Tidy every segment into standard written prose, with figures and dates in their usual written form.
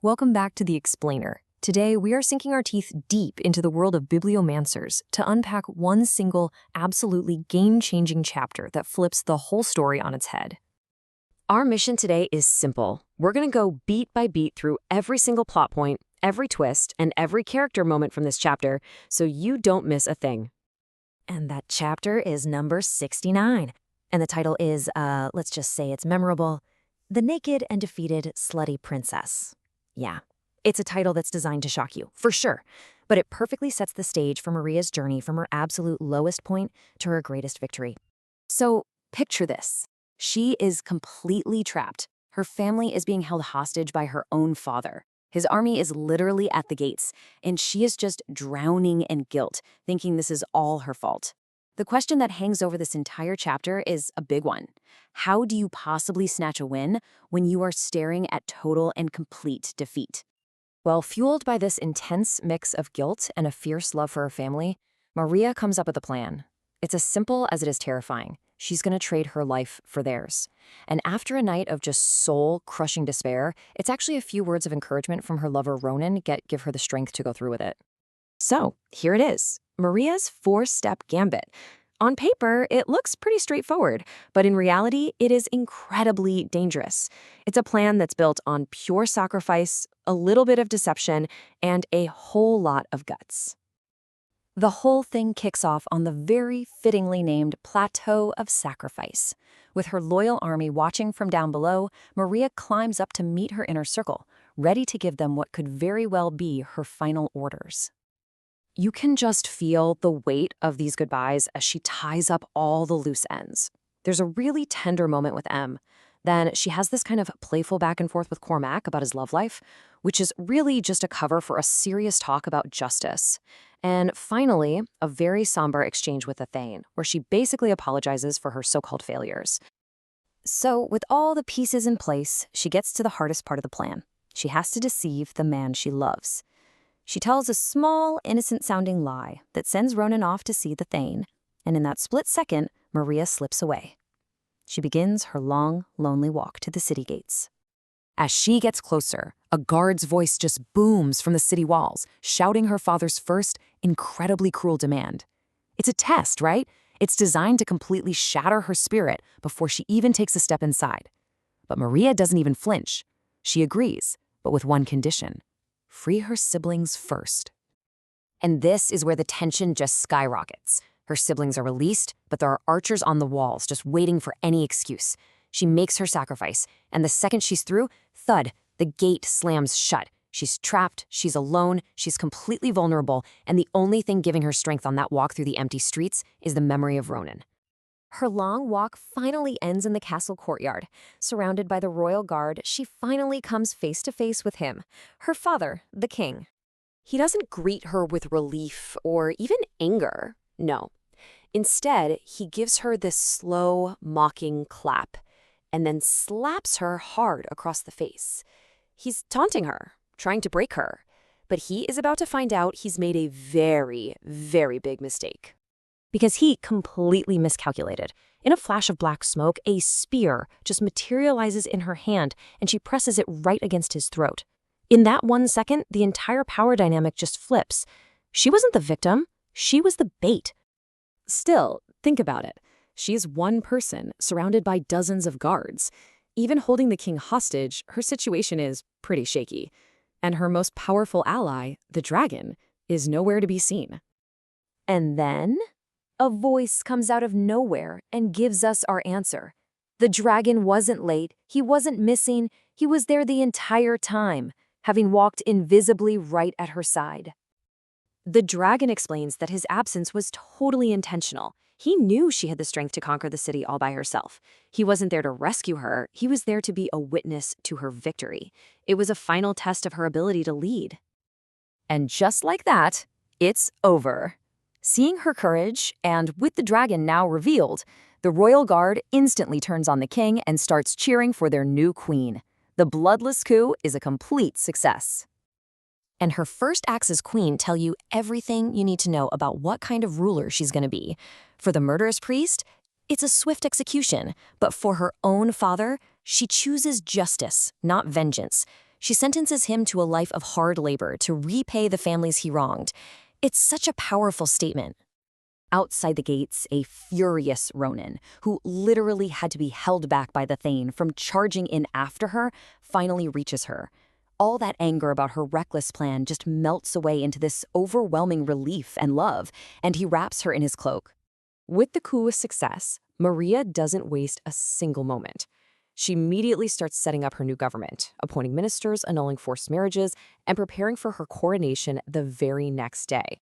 Welcome back to The Explainer. Today, we are sinking our teeth deep into the world of Bibliomancers to unpack one single, absolutely game-changing chapter that flips the whole story on its head. Our mission today is simple. We're going to go beat by beat through every single plot point, every twist, and every character moment from this chapter, so you don't miss a thing. And that chapter is number 69. And the title is, let's just say it's memorable, The Naked and Defeated Slutty Princess. Yeah, it's a title that's designed to shock you, for sure. But it perfectly sets the stage for Maria's journey from her absolute lowest point to her greatest victory. So, picture this. She is completely trapped. Her family is being held hostage by her own father. His army is literally at the gates, and she is just drowning in guilt, thinking this is all her fault. The question that hangs over this entire chapter is a big one. How do you possibly snatch a win when you are staring at total and complete defeat? Well, fueled by this intense mix of guilt and a fierce love for her family, Maria comes up with a plan. It's as simple as it is terrifying. She's going to trade her life for theirs. And after a night of just soul-crushing despair, it's actually a few words of encouragement from her lover Ronan give her the strength to go through with it. So, here it is, Maria's four-step gambit. On paper, it looks pretty straightforward, but in reality, it is incredibly dangerous. It's a plan that's built on pure sacrifice, a little bit of deception, and a whole lot of guts. The whole thing kicks off on the very fittingly named Plateau of Sacrifice. With her loyal army watching from down below, Maria climbs up to meet her inner circle, ready to give them what could very well be her final orders. You can just feel the weight of these goodbyes as she ties up all the loose ends. There's a really tender moment with M. Then she has this kind of playful back and forth with Cormac about his love life, which is really just a cover for a serious talk about justice. And finally, a very somber exchange with Athane, where she basically apologizes for her so-called failures. So, with all the pieces in place, she gets to the hardest part of the plan. She has to deceive the man she loves. She tells a small, innocent-sounding lie that sends Ronan off to see the Thane, and in that split second, Maria slips away. She begins her long, lonely walk to the city gates. As she gets closer, a guard's voice just booms from the city walls, shouting her father's first, incredibly cruel demand. It's a test, right? It's designed to completely shatter her spirit before she even takes a step inside. But Maria doesn't even flinch. She agrees, but with one condition. Free her siblings first. And this is where the tension just skyrockets. Her siblings are released, but there are archers on the walls just waiting for any excuse. She makes her sacrifice, and the second she's through, thud, the gate slams shut. She's trapped, she's alone, she's completely vulnerable, and the only thing giving her strength on that walk through the empty streets is the memory of Ronan. Her long walk finally ends in the castle courtyard. Surrounded by the royal guard, she finally comes face to face with him, her father, the king. He doesn't greet her with relief or even anger, no. Instead, he gives her this slow, mocking clap, and then slaps her hard across the face. He's taunting her, trying to break her, but he is about to find out he's made a very, very big mistake. Because he completely miscalculated. In a flash of black smoke, a spear just materializes in her hand, and she presses it right against his throat. In that 1 second, the entire power dynamic just flips. She wasn't the victim, she was the bait. Still, think about it. She's one person, surrounded by dozens of guards. Even holding the king hostage, her situation is pretty shaky. And her most powerful ally, the dragon, is nowhere to be seen. And then a voice comes out of nowhere and gives us our answer. The dragon wasn't late, he wasn't missing, he was there the entire time, having walked invisibly right at her side. The dragon explains that his absence was totally intentional. He knew she had the strength to conquer the city all by herself. He wasn't there to rescue her, he was there to be a witness to her victory. It was a final test of her ability to lead. And just like that, it's over. Seeing her courage, and with the dragon now revealed, the royal guard instantly turns on the king and starts cheering for their new queen. The bloodless coup is a complete success. And her first acts as queen tell you everything you need to know about what kind of ruler she's going to be. For the murderous priest, it's a swift execution, but for her own father, she chooses justice, not vengeance. She sentences him to a life of hard labor to repay the families he wronged. It's such a powerful statement. Outside the gates, a furious Ronin, who literally had to be held back by the Thane from charging in after her, finally reaches her. All that anger about her reckless plan just melts away into this overwhelming relief and love, and he wraps her in his cloak. With the coup a success, Maria doesn't waste a single moment. She immediately starts setting up her new government, appointing ministers, annulling forced marriages, and preparing for her coronation the very next day.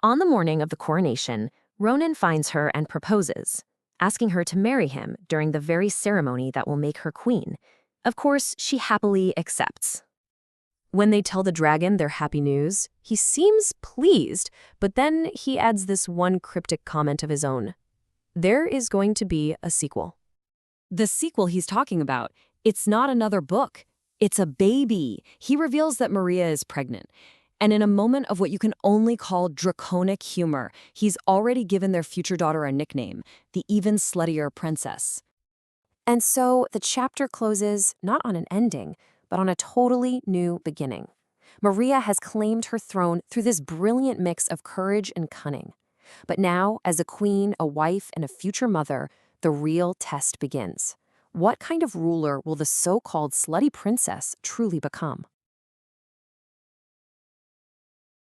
On the morning of the coronation, Ronan finds her and proposes, asking her to marry him during the very ceremony that will make her queen. Of course, she happily accepts. When they tell the dragon their happy news, he seems pleased, but then he adds this one cryptic comment of his own. There is going to be a sequel. The sequel he's talking about, it's not another book. It's a baby. He reveals that Maria is pregnant. And in a moment of what you can only call draconic humor, he's already given their future daughter a nickname, the even sluttier princess. And so the chapter closes not on an ending, but on a totally new beginning. Maria has claimed her throne through this brilliant mix of courage and cunning. But now, as a queen, a wife, and a future mother, the real test begins. What kind of ruler will the so-called slutty princess truly become?